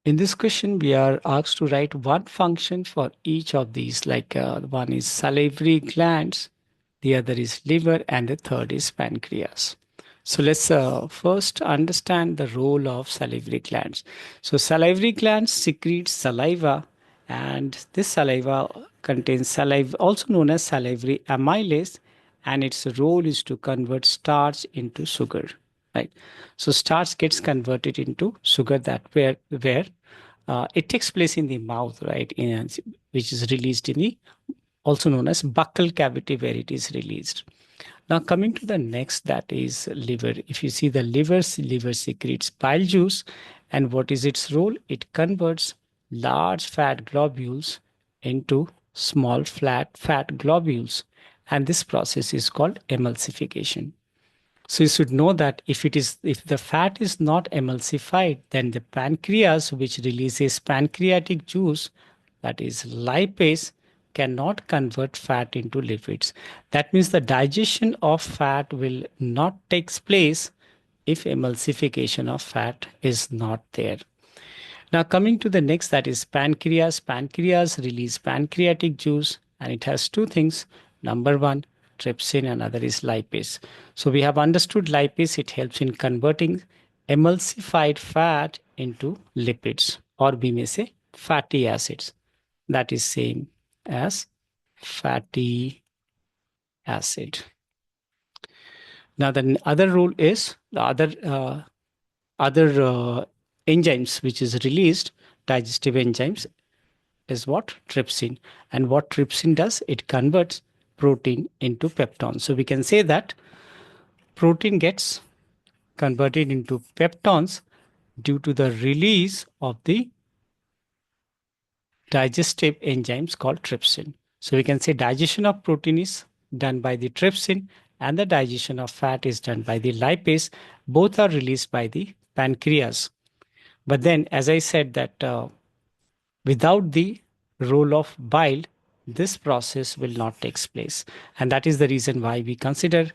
In this question, we are asked to write one function for each of these, like one is salivary glands, the other is liver, and the third is pancreas. So let's first understand the role of salivary glands. So salivary glands secrete saliva, and this saliva contains saliva, also known as salivary amylase, and its role is to convert starch into sugar. Right. So starch gets converted into sugar that where it takes place in the mouth, right, which is released in the also known as buccal cavity where it is released. Now coming to the next, that is liver. If you see the liver secretes bile juice, and what is its role? It converts large fat globules into small flat fat globules, and this process is called emulsification. So you should know that if the fat is not emulsified, then the pancreas, which releases pancreatic juice, that is lipase, cannot convert fat into lipids. That means the digestion of fat will not take place if emulsification of fat is not there. Now coming to the next, that is pancreas. Pancreas release pancreatic juice, and it has two things. Number one, trypsin, and other is lipase. So we have understood lipase. It helps in converting emulsified fat into lipids, or we may say fatty acids. That is same as fatty acid. Now the other rule is the other enzymes which is released, digestive enzymes, is what? Trypsin. And what trypsin does? It converts protein into peptones. So we can say that protein gets converted into peptones due to the release of the digestive enzymes called trypsin. So we can say digestion of protein is done by the trypsin, and the digestion of fat is done by the lipase. Both are released by the pancreas. But then, as I said, that without the role of bile, this process will not take place. And that is the reason why we consider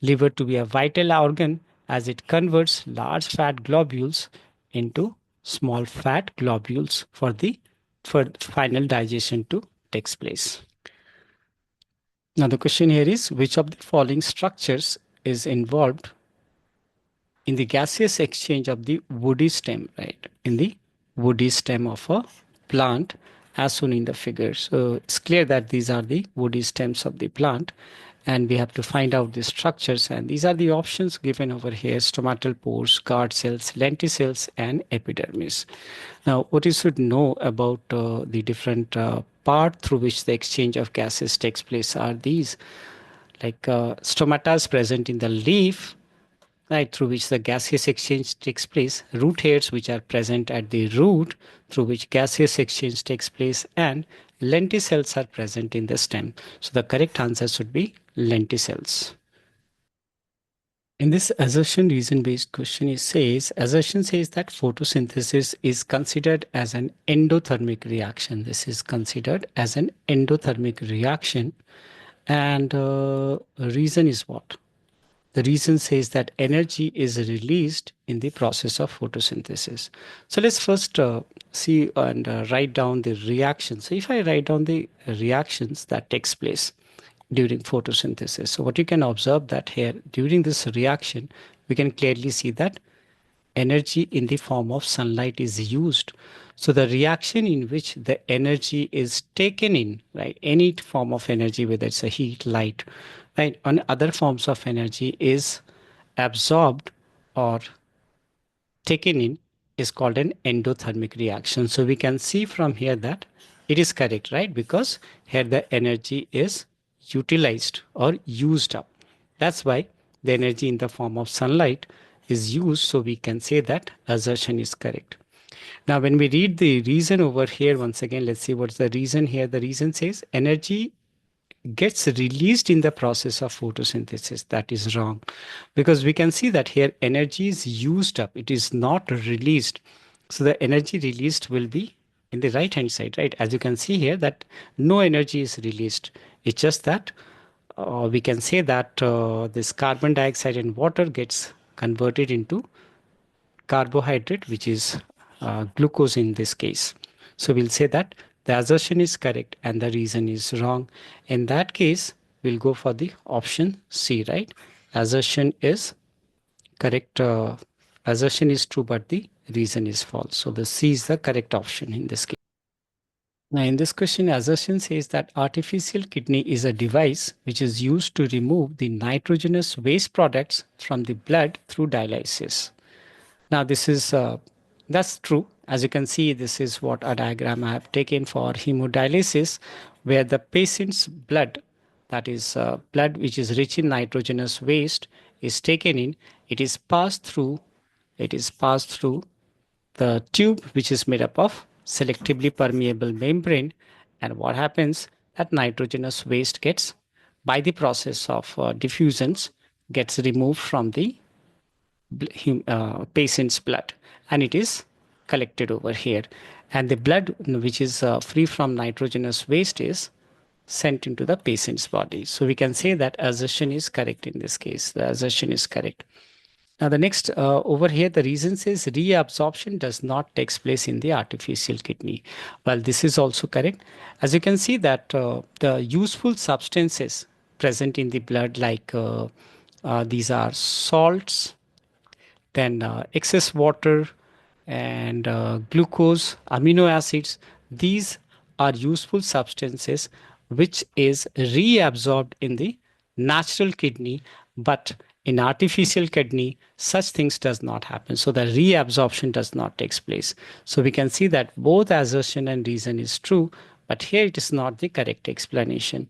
liver to be a vital organ, as it converts large fat globules into small fat globules for final digestion to take place. Now the question here is, which of the following structures is involved in the gaseous exchange of the woody stem, right? In the woody stem of a plant, as shown in the figure. So it's clear that these are the woody stems of the plant, and we have to find out the structures. And these are the options given over here: stomatal pores, guard cells, lenticels, and epidermis. Now, what you should know about the different part through which the exchange of gases takes place are these. Like stomata is present in the leaf, right, through which the gaseous exchange takes place, root hairs which are present at the root through which gaseous exchange takes place, and lenticels are present in the stem. So the correct answer should be lenticels. In this assertion reason based question, assertion says that photosynthesis is considered as an endothermic reaction. This is considered as an endothermic reaction, and reason is what? The reason says that energy is released in the process of photosynthesis. So let's first see and write down the reactions. So if I write down the reactions that takes place during photosynthesis, so what you can observe that here during this reaction, we can clearly see that energy in the form of sunlight is used. So the reaction in which the energy is taken in, right, any form of energy, whether it's a heat, light, right, and other forms of energy is absorbed or taken in, is called an endothermic reaction. So we can see from here that it is correct, right? Because here the energy is utilized or used up. That's why the energy in the form of sunlight is used. So we can say that assertion is correct. Now, when we read the reason over here, once again, let's see what's the reason here. The reason says energy gets released in the process of photosynthesis. That is wrong, because we can see that here energy is used up, it is not released. So the energy released will be in the right hand side, right? As you can see here that no energy is released. It's just that we can say that this carbon dioxide and water gets converted into carbohydrate, which is glucose in this case. So we'll say that the assertion is correct and the reason is wrong. In that case, we'll go for the option C, right? Assertion is correct. Assertion is true, but the reason is false. So the C is the correct option in this case. Now, in this question, assertion says that artificial kidney is a device which is used to remove the nitrogenous waste products from the blood through dialysis. Now, this is that's true. As you can see, this is what a diagram I have taken for hemodialysis, where the patient's blood, that is blood which is rich in nitrogenous waste, is taken in. It is passed through. It is passed through the tube, which is made up of selectively permeable membrane. And what happens? That nitrogenous waste gets, by the process of diffusions, gets removed from the patient's blood, and it is collected over here. And the blood, which is free from nitrogenous waste, is sent into the patient's body. So we can say that assertion is correct in this case. The assertion is correct. Now, the next over here, the reason says reabsorption does not take place in the artificial kidney. Well, this is also correct. As you can see that the useful substances present in the blood, like these are salts, then excess water, and glucose, amino acids. These are useful substances which is reabsorbed in the natural kidney, but in artificial kidney such things does not happen, so the reabsorption does not take place. So we can see that both assertion and reason is true, but here it is not the correct explanation.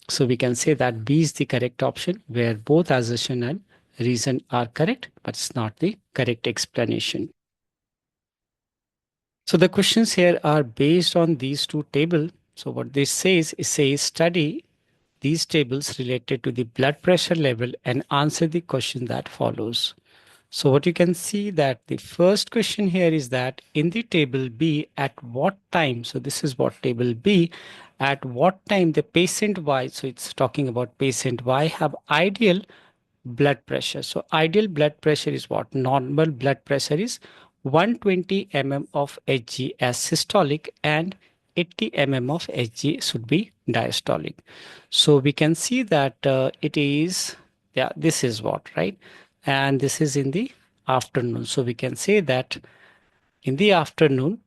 So we can say that B is the correct option, where both assertion and reason are correct, but it's not the correct explanation. So the questions here are based on these two tables. So what this says, it says study these tables related to the blood pressure level and answer the question that follows. So what you can see that the first question here is that in the table B, at what time, so this is what table B, at what time the patient Y, so it's talking about patient Y, have ideal blood pressure. So ideal blood pressure is what? Normal blood pressure is 120 mm of Hg as systolic and 80 mm of Hg should be diastolic. So we can see that it is, yeah, this is what, right? And this is in the afternoon. So we can say that in the afternoon,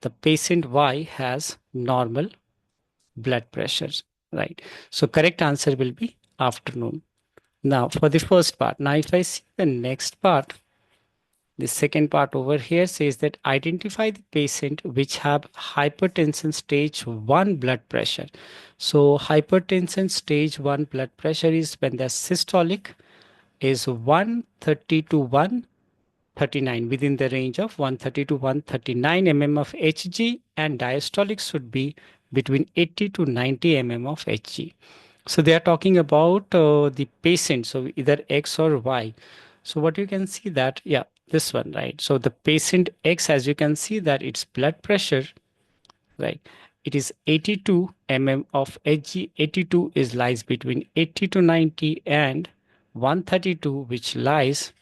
the patient Y has normal blood pressures, right? So correct answer will be afternoon. Now, for the first part, now if I see the next part, the second part over here says that identify the patient which have hypertension stage 1 blood pressure. So hypertension stage 1 blood pressure is when the systolic is 130 to 139, within the range of 130 to 139 mm of Hg, and diastolic should be between 80 to 90 mm of Hg. So they are talking about the patient, so either X or Y. So what you can see that, yeah, this one, right? So the patient X, as you can see that its blood pressure, right? It is 82 mm of Hg. 82 is lies between 80 to 90, and 132, which lies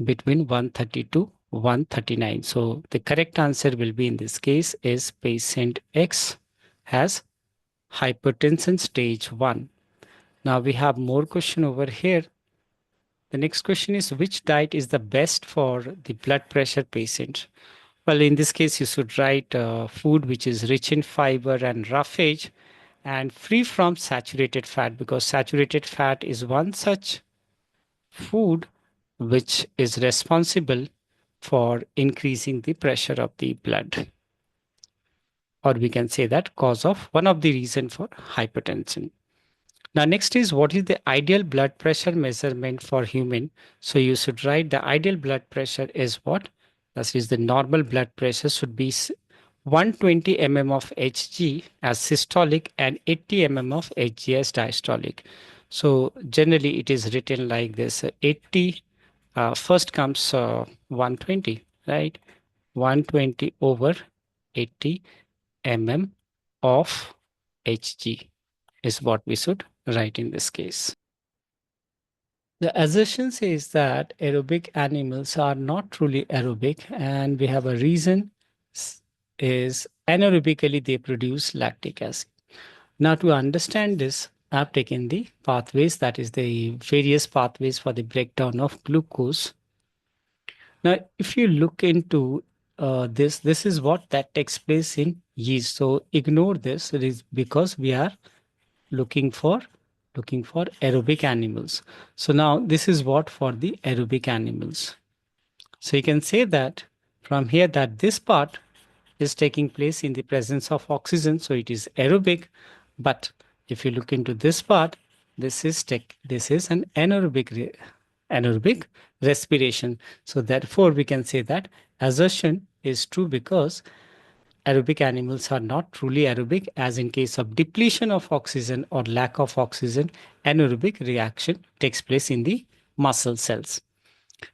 between 130 to 139. So the correct answer will be in this case is patient X has hypertension stage 1. Now we have more question over here. The next question is which diet is the best for the blood pressure patient? Well, in this case, you should write food which is rich in fiber and roughage and free from saturated fat, because saturated fat is one such food which is responsible for increasing the pressure of the blood, or we can say that cause of one of the reason for hypertension. Now, next is what is the ideal blood pressure measurement for human? So you should write the ideal blood pressure is what? That is the normal blood pressure should be 120 mm of Hg as systolic and 80 mm of Hg as diastolic. So generally it is written like this: 80 first comes 120, right? 120 over 80 mm of Hg is what we should write in this case. The assertion says that aerobic animals are not truly aerobic, and we have a reason is anaerobically they produce lactic acid. Now, to understand this, I've taken the pathways, that is the various pathways for the breakdown of glucose. Now, if you look into this is what that takes place in yeast. So ignore this. It is because we are looking for aerobic animals. So now this is what for the aerobic animals. So you can say that from here that this part is taking place in the presence of oxygen, so it is aerobic. But if you look into this part, this is an anaerobic respiration. So therefore, we can say that assertion is true because aerobic animals are not truly aerobic, as in case of depletion of oxygen or lack of oxygen, anaerobic reaction takes place in the muscle cells.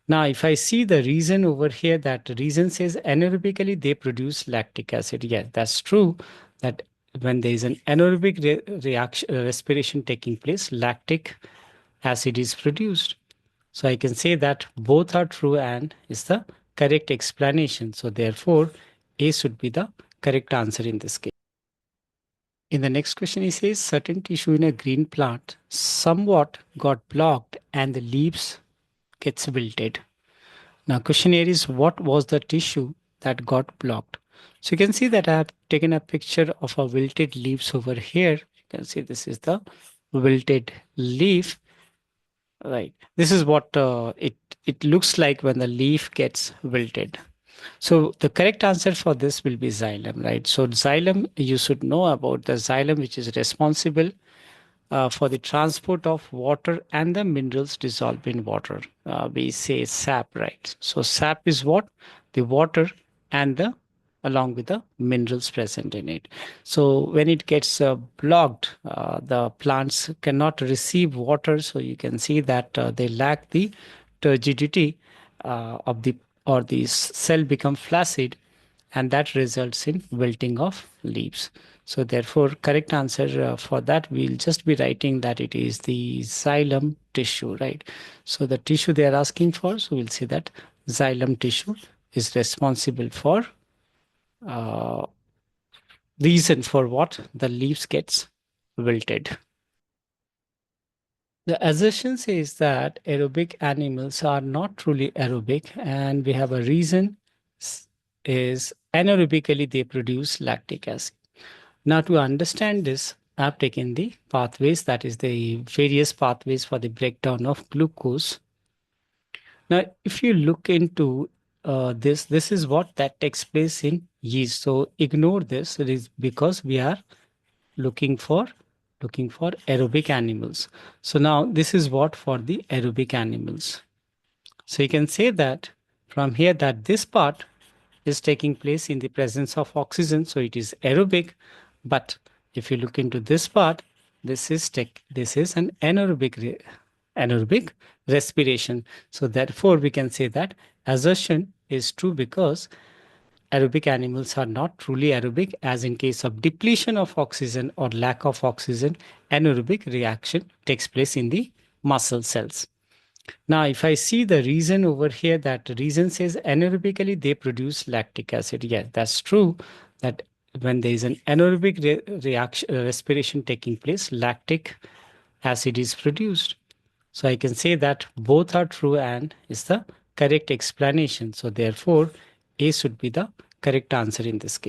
Now, if I see the reason over here, that reason says anaerobically they produce lactic acid. Yes, that's true that when there is an anaerobic reaction, respiration taking place, lactic acid is produced. So I can say that both are true and is the correct explanation. So therefore, A should be the correct answer in this case. In the next question, he says certain tissue in a green plant somewhat got blocked and the leaves gets wilted. Now, question here is what was the tissue that got blocked? So you can see that I have taken a picture of a wilted leaves over here. You can see this is the wilted leaf, right? This is what it looks like when the leaf gets wilted. So the correct answer for this will be xylem, right? So xylem, you should know about the xylem, which is responsible for the transport of water and the minerals dissolved in water. We say sap, right? So sap is what? The water and the along with the minerals present in it. So when it gets blocked, the plants cannot receive water. So you can see that they lack the turgidity of the or the cell become flaccid, and that results in wilting of leaves. So therefore, correct answer for that, we'll just be writing that it is the xylem tissue, right? So the tissue they are asking for, so we'll say that xylem tissue is responsible for uh, reason for what the leaves gets wilted. The assertion says that aerobic animals are not truly aerobic, and we have a reason is anaerobically they produce lactic acid. Now, to understand this, I've taken the pathways, that is the various pathways for the breakdown of glucose. Now, if you look into this is what that takes place in yeast. So ignore this. It is because we are looking for aerobic animals. So now this is what for the aerobic animals. So you can say that from here that this part is taking place in the presence of oxygen, so it is aerobic. But if you look into this part, this is an anaerobic respiration. So therefore, we can say that assertion is true because aerobic animals are not truly aerobic, as in case of depletion of oxygen or lack of oxygen, anaerobic reaction takes place in the muscle cells. Now, if I see the reason over here, that reason says anaerobically they produce lactic acid. Yes, that's true that when there is an anaerobic reaction, respiration taking place, lactic acid is produced. So I can say that both are true and is the correct explanation. So therefore, A should be the correct answer in this case.